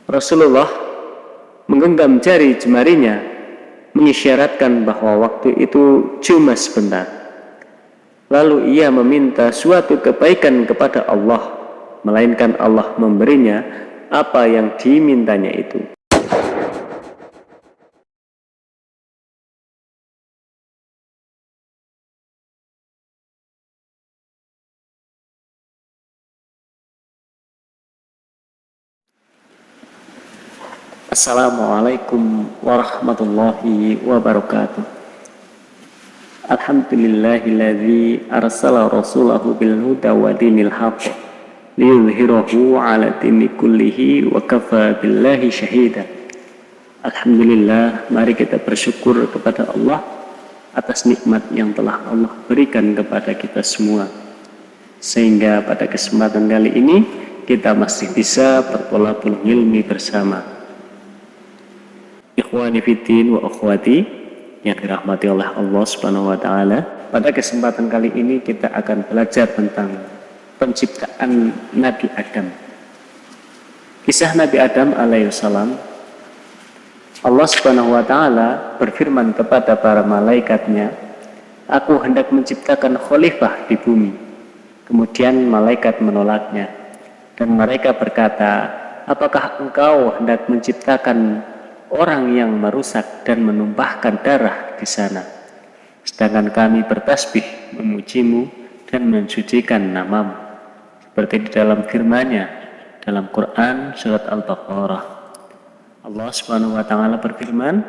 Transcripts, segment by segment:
Rasulullah menggenggam jari jemarinya, mengisyaratkan bahwa waktu itu cuma sebentar. Lalu ia meminta suatu kebaikan kepada Allah, melainkan Allah memberinya apa yang dimintanya itu. Assalamualaikum warahmatullahi wabarakatuh. Alhamdulillahilladzi arsala rasulahu bil huda wa dinil haqq liyudhhirahu 'ala dini kullihi wa kafa billahi syahida. Alhamdulillah, mari kita bersyukur kepada Allah atas nikmat yang telah Allah berikan kepada kita semua, sehingga pada kesempatan kali ini kita masih bisa bertolabul ilmi bersama. Ikhwani fiddin wa akhwati yang dirahmati oleh Allah Subhanahu wa taala, pada kesempatan kali ini kita akan belajar tentang penciptaan Nabi Adam. Kisah Nabi Adam alaihissalam. Allah Subhanahu wa taala berfirman kepada para malaikatnya, "Aku hendak menciptakan khalifah di bumi." Kemudian malaikat menolaknya, dan mereka berkata, "Apakah engkau hendak menciptakan orang yang merusak dan menumpahkan darah di sana, sedangkan kami bertasbih memujimu dan mensucikan namamu?" Seperti di dalam firman-Nya dalam Quran surat Al-Baqarah. Allah Subhanahu wa taala berfirman,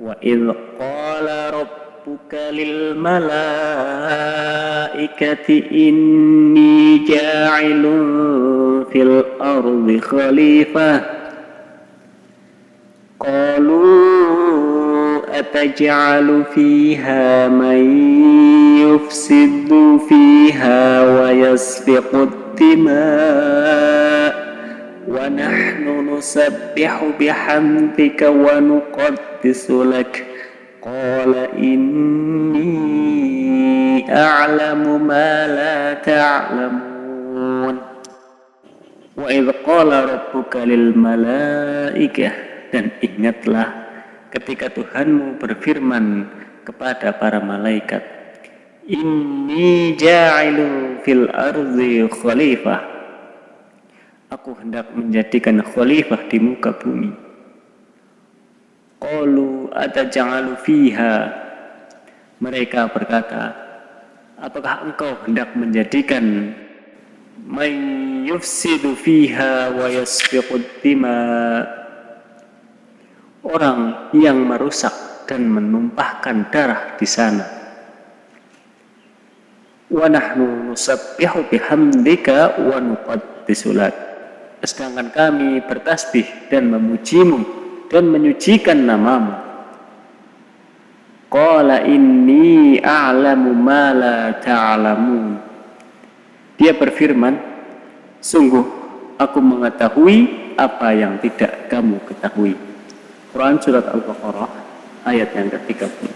"Wa idz qala rabbuka lil malaikati inni ja'ilun fil ardi khalifah qalu ataj'alu fiha man yufsidu fiha wa yasfiqud dima' wa nahnu nusabbihu bihamdika wa nuqaddisu lak qala inni a'lamu ma la ta'lamun." Wa idz qala rabbuka lil malaikah, dan ingatlah ketika Tuhanmu berfirman kepada para malaikat, "Inni ja'ilu fil ardi khalifah." Aku hendak menjadikan khalifah di muka bumi. Qalu ataj'alu fiha. Mereka berkata, "Apakah engkau hendak menjadikan may yufsidu fiha wa yasfiqud dima', orang yang merusak dan menumpahkan darah di sana? Wa nahnu nusabbihu bihamdika wa nuqaddisu lak, sedangkan kami bertasbih dan memujimu dan menyucikan namamu. Qala inni a'lamu ma la ta'lamun. Dia berfirman, "Sungguh aku mengetahui apa yang tidak kamu ketahui." Quran surat Al-Baqarah ayat yang ke-30.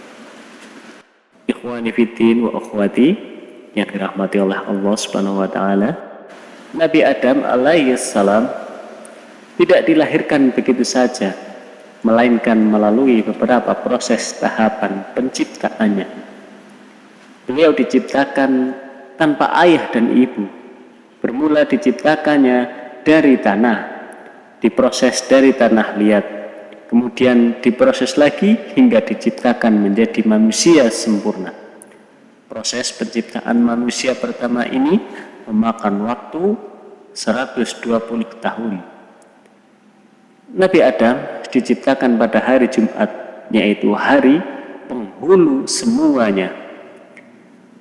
Ikhwani fiddin wa akhwati yang dirahmati oleh Allah Subhanahu wa taala, Nabi Adam alaihissalam tidak dilahirkan begitu saja, melainkan melalui beberapa proses tahapan penciptaannya. Beliau diciptakan tanpa ayah dan ibu. Bermula diciptakannya dari tanah, diproses dari tanah liat, kemudian diproses lagi hingga diciptakan menjadi manusia sempurna. Proses penciptaan manusia pertama ini memakan waktu 120 tahun. Nabi Adam diciptakan pada hari Jumat, yaitu hari penghulu semuanya.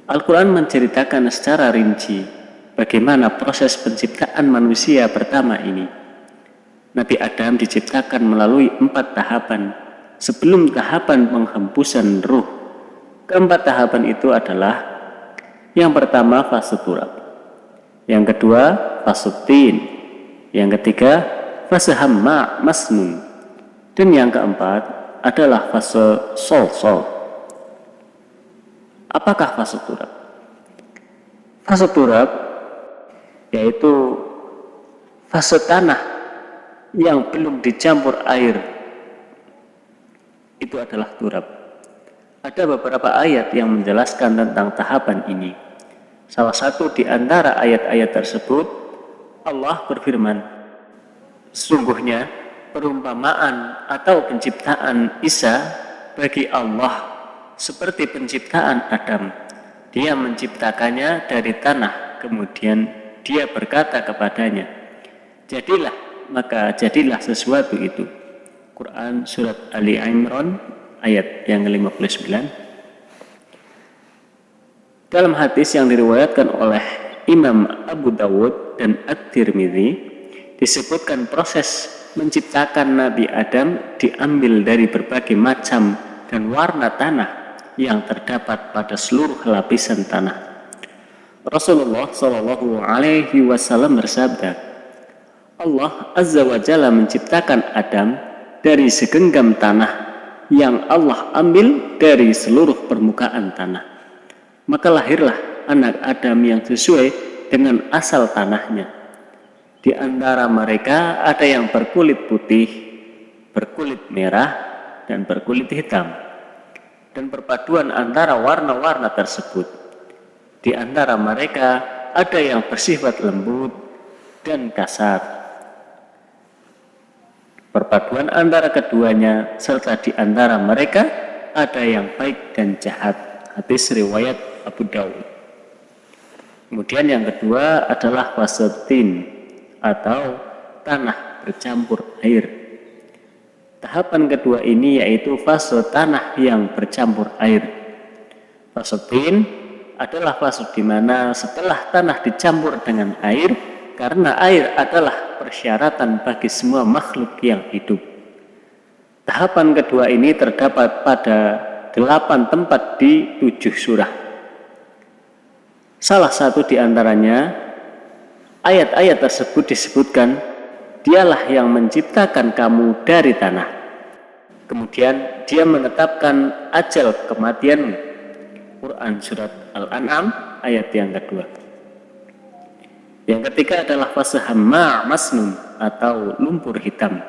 Al-Quran menceritakan secara rinci bagaimana proses penciptaan manusia pertama ini. Nabi Adam diciptakan melalui 4 tahapan sebelum tahapan penghembusan ruh. Keempat tahapan itu adalah: yang pertama fase turab, yang kedua fase tin, yang ketiga fase hamma masnun, dan yang keempat adalah fase sol. Apakah fase turab? Fase turab yaitu fase tanah yang belum dicampur air itu adalah turab. Ada beberapa ayat yang menjelaskan tentang tahapan ini. Salah satu di antara ayat-ayat tersebut, Allah berfirman, sungguhnya perumpamaan atau penciptaan Isa bagi Allah seperti penciptaan Adam. Dia menciptakannya dari tanah, kemudian dia berkata kepadanya, jadilah, maka jadilah sesuatu itu. Quran surat Ali Imran ayat yang ke-59. Dalam hadis yang diriwayatkan oleh Imam Abu Dawud dan At-Tirmidzi, disebutkan proses menciptakan Nabi Adam diambil dari berbagai macam dan warna tanah yang terdapat pada seluruh lapisan tanah. Rasulullah Shallallahu Alaihi Wasallam bersabda, Allah Azza wa Jalla menciptakan Adam dari segenggam tanah yang Allah ambil dari seluruh permukaan tanah. Maka lahirlah anak Adam yang sesuai dengan asal tanahnya. Di antara mereka ada yang berkulit putih, berkulit merah, dan berkulit hitam. Dan perpaduan antara warna-warna tersebut. Di antara mereka ada yang bersifat lembut dan kasar. Perpaduan antara keduanya serta di antara mereka ada yang baik dan jahat. Hadis riwayat Abu Dawud. Kemudian yang kedua adalah fasatin atau tanah bercampur air. Tahapan kedua ini yaitu fase tanah yang bercampur air. Fasatin adalah fase di mana setelah tanah dicampur dengan air, karena air adalah persyaratan bagi semua makhluk yang hidup. Tahapan kedua ini terdapat pada 8 tempat di 7 surah. Salah satu di antaranya, ayat-ayat tersebut disebutkan, dialah yang menciptakan kamu dari tanah. Kemudian dia menetapkan ajal kematianmu. Quran surat Al-An'am ayat yang kedua. Yang ketiga adalah fase hamma' masnun atau lumpur hitam.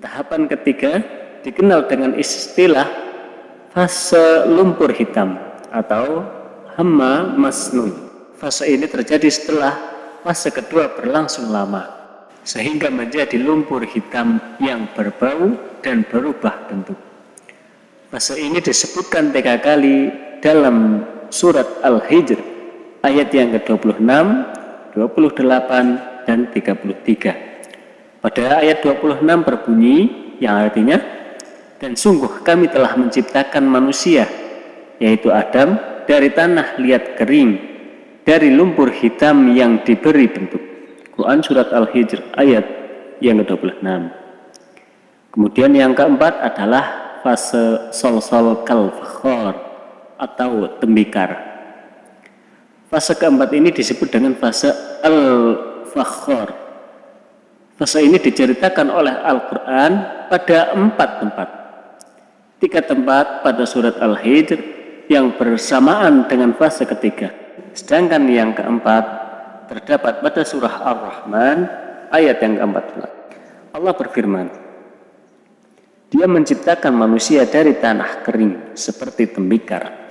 Tahapan ketiga dikenal dengan istilah fase lumpur hitam atau hamma masnun. Fase ini terjadi setelah fase kedua berlangsung lama, sehingga menjadi lumpur hitam yang berbau dan berubah bentuk. Fase ini disebutkan 3 kali dalam surat Al-Hijr ayat yang ke-26, 28, dan 33. Pada ayat 26 berbunyi yang artinya, dan sungguh kami telah menciptakan manusia, yaitu Adam, dari tanah liat kering, dari lumpur hitam yang diberi bentuk. Quran surat Al-Hijr ayat yang ke-26. Kemudian yang keempat adalah fase solsol kal-fakhor atau tembikar. Fase keempat ini disebut dengan fase al-fakhor. Fase ini diceritakan oleh Al-Quran pada 4 tempat. 3 tempat pada surat Al-Hijr yang bersamaan dengan fase ketiga. Sedangkan yang keempat terdapat pada surah Ar-Rahman ayat yang ke-14. Allah berfirman, Dia menciptakan manusia dari tanah kering seperti tembikar.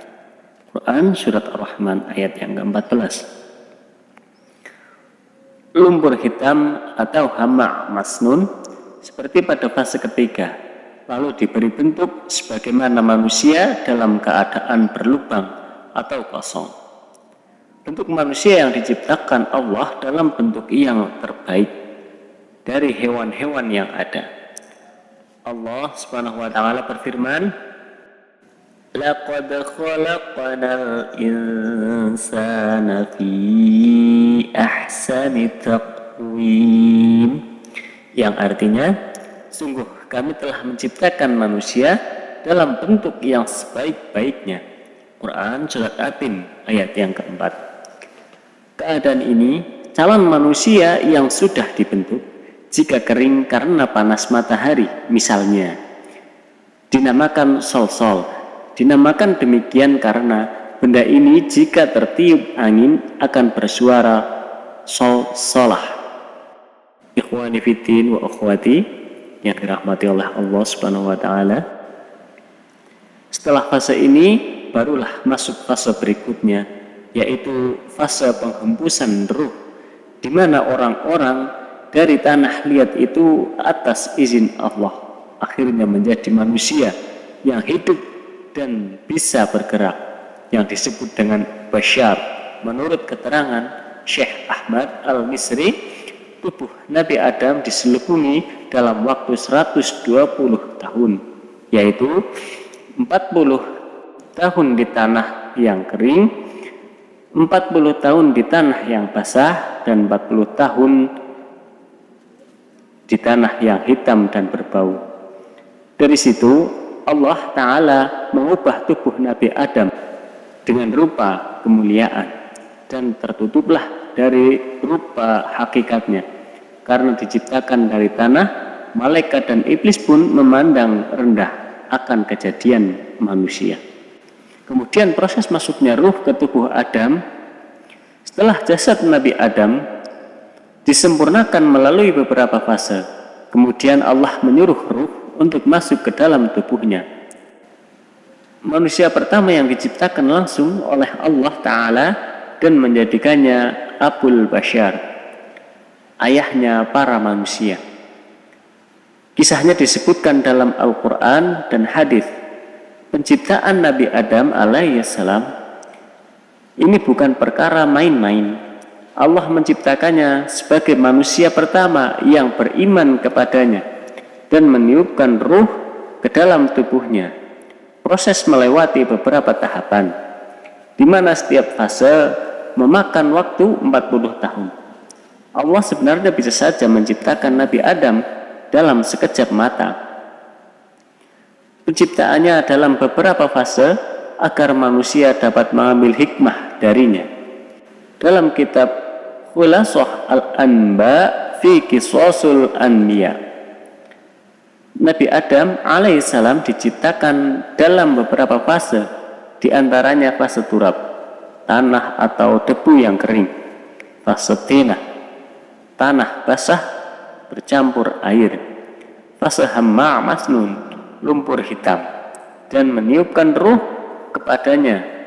Quran surat Ar-Rahman ayat yang ke-14. Lumpur hitam atau hamma' masnun seperti pada fase ketiga, lalu diberi bentuk sebagaimana manusia dalam keadaan berlubang atau kosong. Bentuk manusia yang diciptakan Allah dalam bentuk yang terbaik dari hewan-hewan yang ada. Allah Subhanahu wa taala berfirman, Laqad khalaqnal insana fi ahsani taqwim, yang artinya sungguh kami telah menciptakan manusia dalam bentuk yang sebaik-baiknya. Quran surat Atin ayat yang keempat. Keadaan ini calon manusia yang sudah dibentuk jika kering karena panas matahari misalnya dinamakan sol-sol. Dinamakan demikian karena benda ini jika tertiup angin akan bersuara sol-solah. Ikhwani fiddin wa akhwati yang dirahmati oleh Allah Subhanahu wa taala. Setelah fase ini barulah masuk fase berikutnya, yaitu fase penghembusan ruh, di mana orang-orang dari tanah liat itu atas izin Allah akhirnya menjadi manusia yang hidup dan bisa bergerak, yang disebut dengan basyar. Menurut keterangan Syekh Ahmad Al-Misri, tubuh Nabi Adam diselubungi dalam waktu 120 tahun, yaitu 40 tahun di tanah yang kering, 40 tahun di tanah yang basah, dan 40 tahun di tanah yang hitam dan berbau. Dari situ Allah Ta'ala mengubah tubuh Nabi Adam dengan rupa kemuliaan, dan tertutuplah dari rupa hakikatnya. Karena diciptakan dari tanah, malaikat dan iblis pun memandang rendah akan kejadian manusia. Kemudian proses masuknya ruh ke tubuh Adam setelah jasad Nabi Adam disempurnakan melalui beberapa fase. Kemudian Allah menyuruh ruh untuk masuk ke dalam tubuhnya. Manusia pertama yang diciptakan langsung oleh Allah Ta'ala dan menjadikannya Abul Bashar, ayahnya para manusia. Kisahnya disebutkan dalam Al-Quran dan hadis. Penciptaan Nabi Adam alaihissalam ini bukan perkara main-main. Allah menciptakannya sebagai manusia pertama yang beriman kepadanya dan meniupkan ruh ke dalam tubuhnya. Proses melewati beberapa tahapan, di mana setiap fase memakan waktu 40 tahun. Allah sebenarnya bisa saja menciptakan Nabi Adam dalam sekejap mata. Penciptaannya dalam beberapa fase agar manusia dapat mengambil hikmah darinya. Dalam kitab Khulasah Al-Anba fi Qisasul Anbiya, Nabi Adam alaihissalam diciptakan dalam beberapa fase, diantaranya fase turab, tanah atau debu yang kering, fase tinah, tanah basah bercampur air, fase hamma masnun, lumpur hitam, dan meniupkan ruh kepadanya.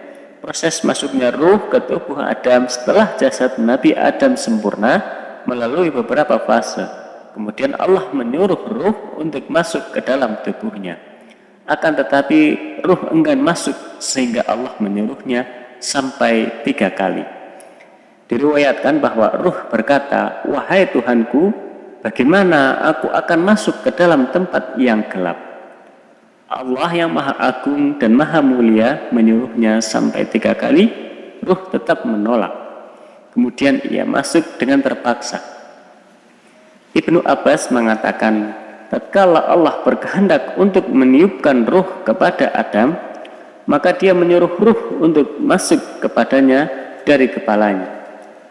Proses masuknya ruh ke tubuh Adam setelah jasad Nabi Adam sempurna melalui beberapa fase. Kemudian Allah menyuruh ruh untuk masuk ke dalam tubuhnya. Akan tetapi ruh enggan masuk sehingga Allah menyuruhnya sampai 3 kali. Diriwayatkan bahwa ruh berkata, "Wahai Tuhanku, bagaimana aku akan masuk ke dalam tempat yang gelap?" Allah yang Maha Agung dan Maha Mulia menyuruhnya sampai 3 kali, ruh tetap menolak. Kemudian ia masuk dengan terpaksa. Ibnu Abbas mengatakan, tatkala Allah berkehendak untuk meniupkan ruh kepada Adam, maka dia menyuruh ruh untuk masuk kepadanya dari kepalanya.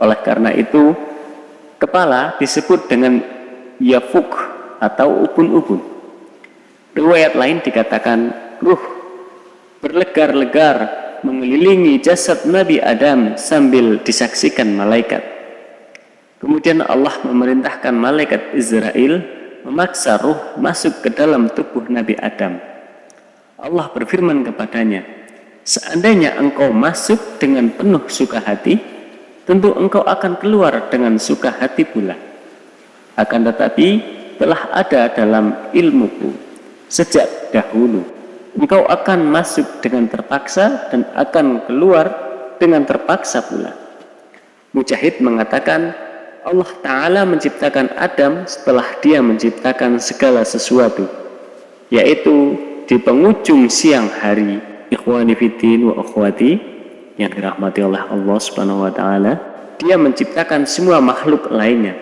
Oleh karena itu, kepala disebut dengan yafuk atau ubun-ubun. Riwayat lain dikatakan ruh berlegar-legar mengelilingi jasad Nabi Adam sambil disaksikan malaikat. Kemudian Allah memerintahkan malaikat Israel memaksa ruh masuk ke dalam tubuh Nabi Adam. Allah berfirman kepadanya, "Seandainya engkau masuk dengan penuh suka hati, tentu engkau akan keluar dengan suka hati pula. Akan tetapi telah ada dalam ilmuku sejak dahulu, engkau akan masuk dengan terpaksa dan akan keluar dengan terpaksa pula." Mujahid mengatakan, Allah Ta'ala menciptakan Adam setelah dia menciptakan segala sesuatu, yaitu di penghujung siang hari. Ikhwani fiddin wa akhwati yang dirahmati oleh Allah Subhanahu wa taala, dia menciptakan semua makhluk lainnya.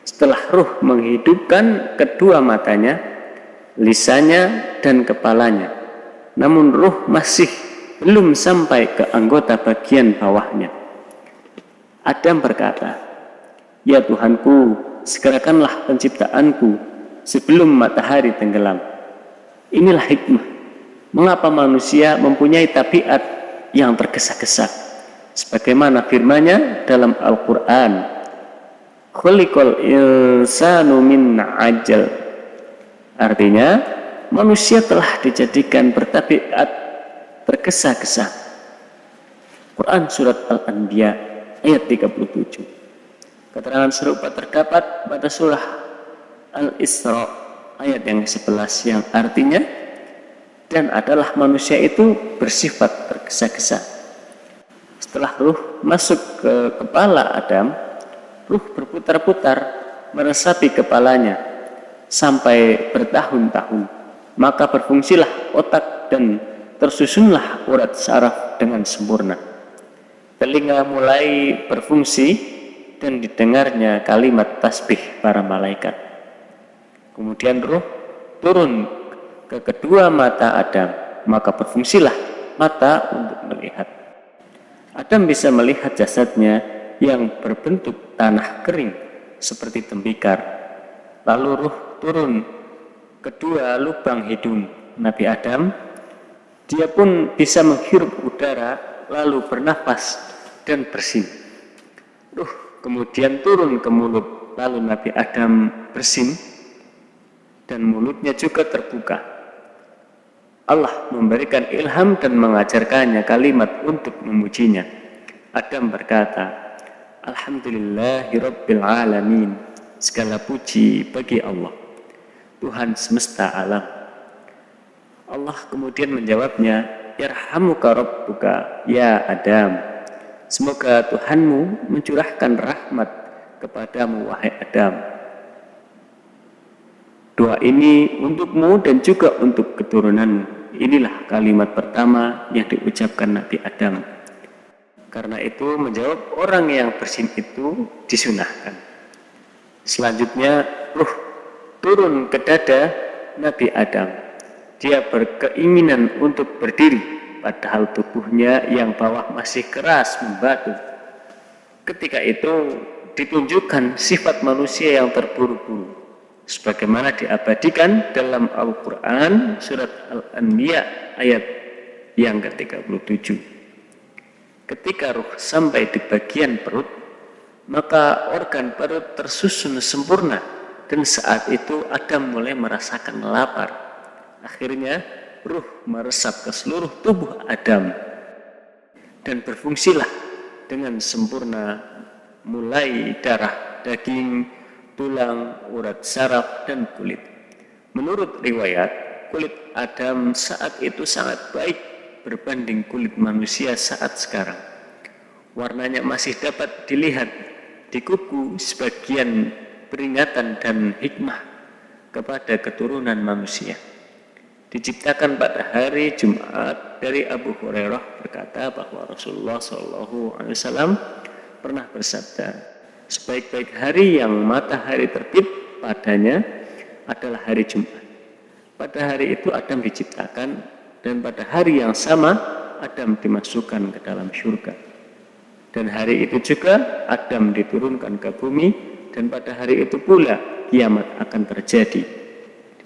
Setelah ruh menghidupkan kedua matanya, lisannya dan kepalanya, namun ruh masih belum sampai ke anggota bagian bawahnya. Adam berkata, "Ya Tuhanku, segerakanlah penciptaanku sebelum matahari tenggelam." Inilah hikmah mengapa manusia mempunyai tabiat yang tergesa-gesa. Sebagaimana firman-Nya dalam Al-Quran, Khuliqal insanu min ajal. Artinya manusia telah dijadikan bertabiat tergesa-gesa. Quran surat Al-Anbiya ayat 37. Keterangan serupa terdapat pada surah Al-Isra ayat yang ke-11 yang artinya dan adalah manusia itu bersifat tergesa-gesa. Setelah ruh masuk ke kepala Adam, ruh berputar-putar meresapi kepalanya sampai bertahun-tahun. Maka berfungsilah otak dan tersusunlah urat saraf dengan sempurna. Telinga mulai berfungsi dan didengarnya kalimat tasbih para malaikat. Kemudian ruh turun ke kedua mata Adam, maka berfungsilah mata untuk melihat. Adam bisa melihat jasadnya yang berbentuk tanah kering seperti tembikar. Lalu ruh turun kedua lubang hidung Nabi Adam. Dia pun bisa menghirup udara lalu bernafas dan bersin. Ruh kemudian turun ke mulut, lalu Nabi Adam bersin dan mulutnya juga terbuka. Allah memberikan ilham dan mengajarkannya kalimat untuk memujinya. Adam berkata, Alhamdulillahirabbil alamin. Segala puji bagi Allah, Tuhan semesta alam. Allah kemudian menjawabnya, Yarhamuka rabbuka ya Adam. Semoga Tuhanmu mencurahkan rahmat kepadamu wahai Adam. Doa ini untukmu dan juga untuk keturunanmu. Inilah kalimat pertama yang diucapkan Nabi Adam. Karena itu menjawab orang yang bersin itu disunahkan. Selanjutnya ruh turun ke dada Nabi Adam. Dia berkeinginan untuk berdiri, padahal tubuhnya yang bawah masih keras membatu. Ketika itu ditunjukkan sifat manusia yang terburu-buru, sebagaimana diabadikan dalam Al-Quran surat Al-Anbiya ayat yang ke-37. Ketika ruh sampai di bagian perut, maka organ perut tersusun sempurna, dan saat itu Adam mulai merasakan lapar. Akhirnya ruh meresap ke seluruh tubuh Adam dan berfungsilah dengan sempurna, mulai darah, daging, tulang, urat saraf, dan kulit. Menurut riwayat, kulit Adam saat itu sangat baik berbanding kulit manusia saat sekarang. Warnanya masih dapat dilihat di kuku, sebagian peringatan dan hikmah kepada keturunan manusia. Diciptakan pada hari Jumat. Dari Abu Hurairah berkata bahwa Rasulullah SAW pernah bersabda, sebaik-baik hari yang matahari terbit padanya adalah hari Jumat. Pada hari itu Adam diciptakan, dan pada hari yang sama Adam dimasukkan ke dalam surga. Dan hari itu juga Adam diturunkan ke bumi, dan pada hari itu pula kiamat akan terjadi.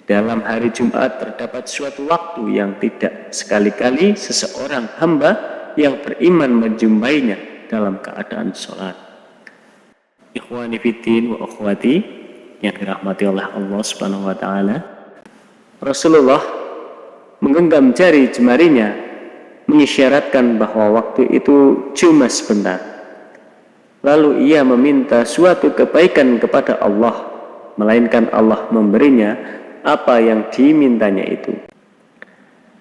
Dalam hari Jumat terdapat suatu waktu yang tidak sekali-kali seseorang hamba yang beriman menjumpainya dalam keadaan sholat. Ikhwani fiddin wa akhwati yang dirahmati oleh Allah Subhanahu wa taala. Rasulullah menggenggam jari jemarinya mengisyaratkan bahwa waktu itu cuma sebentar. Lalu ia meminta suatu kebaikan kepada Allah, melainkan Allah memberinya apa yang dimintanya itu.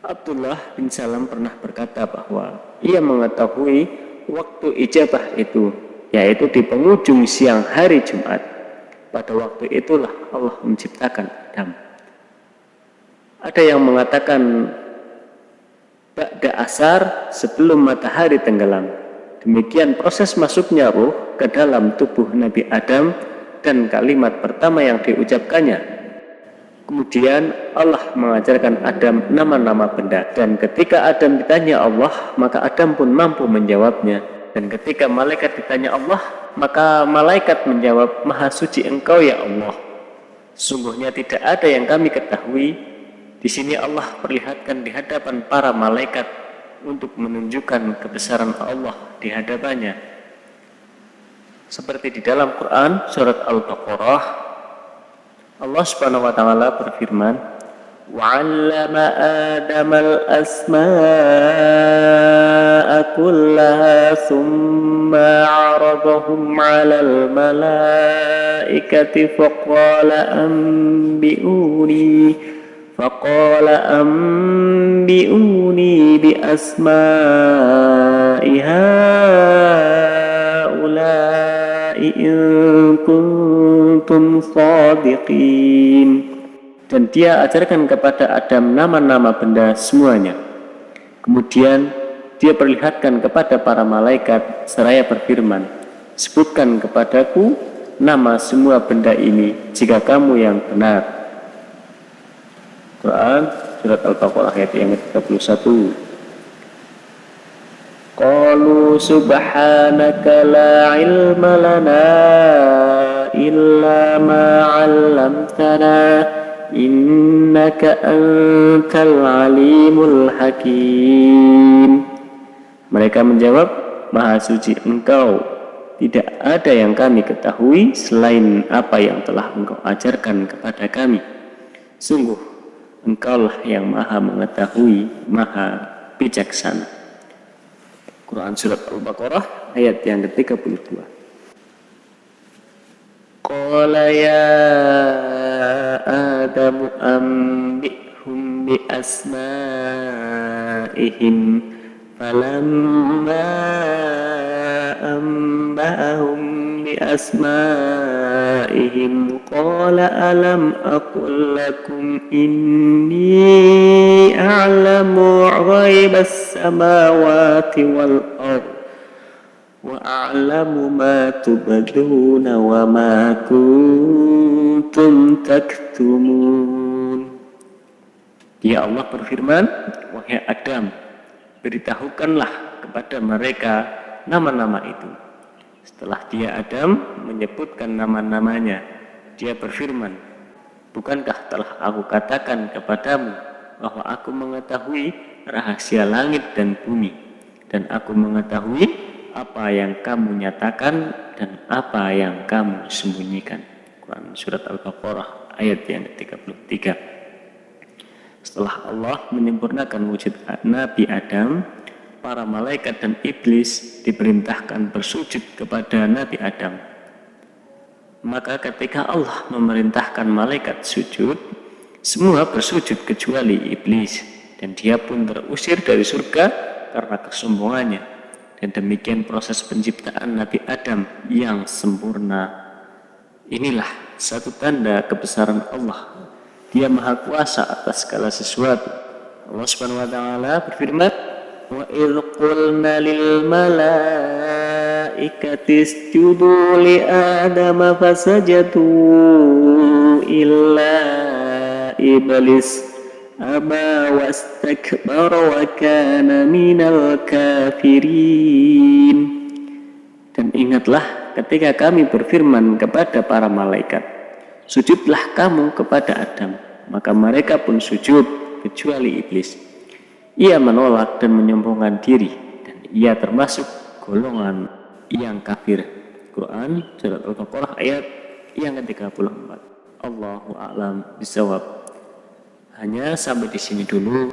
Abdullah bin Salam pernah berkata bahwa ia mengetahui waktu ijabah itu, yaitu di penghujung siang hari Jumat. Pada waktu itulah Allah menciptakan Adam. Ada yang mengatakan ba'da asar, sebelum matahari tenggelam. Demikian proses masuknya ruh ke dalam tubuh Nabi Adam dan kalimat pertama yang diucapkannya. Kemudian Allah mengajarkan Adam nama-nama benda, dan ketika Adam ditanya Allah, maka Adam pun mampu menjawabnya. Dan ketika malaikat ditanya Allah, maka malaikat menjawab, Maha suci Engkau ya Allah. Sungguhnya tidak ada yang kami ketahui. Di sini Allah perlihatkan di hadapan para malaikat untuk menunjukkan kebesaran Allah di hadapannya. Seperti di dalam Quran surat Al-Baqarah, Allah Subhanahu wa taala berfirman, "Wa'allama Adama al-asma'a kullaha thumma 'aradahum 'alal malaikati faqala anbi'uni bi asma'i haula'i in kuntum shadiqin." Dan dia ajarkan kepada Adam nama-nama benda semuanya. Kemudian dia perlihatkan kepada para malaikat seraya berfirman, "Sebutkan kepadaku nama semua benda ini jika kamu yang benar." Quran surat Al-Baqarah ayat yang ke-31. Qalu subhanaka la ilma lana illa ma 'allamtana innaka antal alimul hakim. Mereka menjawab, "Maha suci Engkau, tidak ada yang kami ketahui selain apa yang telah Engkau ajarkan kepada kami. Sungguh Engkaulah yang maha mengetahui, maha bijaksana." Quran surat Al-Baqarah ayat yang ke-32. Qala ya Adamu anbi'hum bi asma'ihim falamma anba'ahum bi asma'ihim qala alam aqul lakum inni a'lamu ghaibas samawati wal ardh wa a'lamu ma tubduna wa ma kuntum taktumun. Dia Allah berfirman, "Wahai Adam, beritahukanlah kepada mereka nama-nama itu." Setelah dia Adam menyebutkan nama-namanya, dia berfirman, "Bukankah telah aku katakan kepadamu bahwa aku mengetahui rahasia langit dan bumi, dan aku mengetahui apa yang kamu nyatakan dan apa yang kamu sembunyikan." Quran surat Al-Baqarah ayat yang ke-33. Setelah Allah menyempurnakan wujud Nabi Adam, para malaikat dan iblis diperintahkan bersujud kepada Nabi Adam. Maka ketika Allah memerintahkan malaikat sujud, semua bersujud kecuali iblis, dan dia pun terusir dari surga karena kesombongannya. Dan demikian proses penciptaan Nabi Adam yang sempurna. Inilah satu tanda kebesaran Allah. Dia maha kuasa atas segala sesuatu. Allah Subhanahu wa taala berfirman, "Wa idh qulna lil malaikati isjudu li Adama fasajadu illa iblis aba wastakbara wa kana minal kafirin." Dan ingatlah ketika kami berfirman kepada para malaikat, "Sujudlah kamu kepada Adam." Maka mereka pun sujud kecuali iblis. Ia menolak dan menyombongkan diri, dan ia termasuk golongan yang kafir. Quran surat Al-Baqarah ayat yang ke-34. Allahu a'lam bishawab. Hanya sampai di sini dulu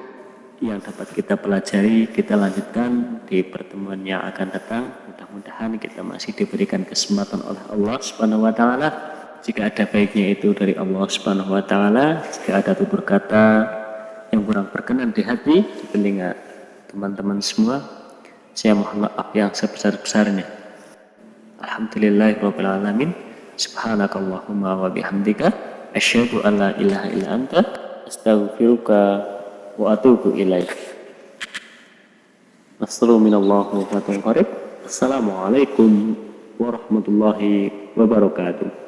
yang dapat kita pelajari. Kita lanjutkan di pertemuan yang akan datang. Mudah-mudahan kita masih diberikan kesempatan oleh Allah Subhanahu wa taala. Jika ada baiknya itu dari Allah Subhanahu wa taala, jika ada tutur kata yang kurang berkenan di hati, di telinga teman-teman semua, saya mohon maaf yang sebesar-besarnya. Alhamdulillahirabbil alamin. Subhanakallahumma wa bihamdika asyhadu an la ilaha illa anta astaghfiruka wa atubu ilaik. Nasrun minallahi wa fatun qarib. Assalamualaikum warahmatullahi wabarakatuh.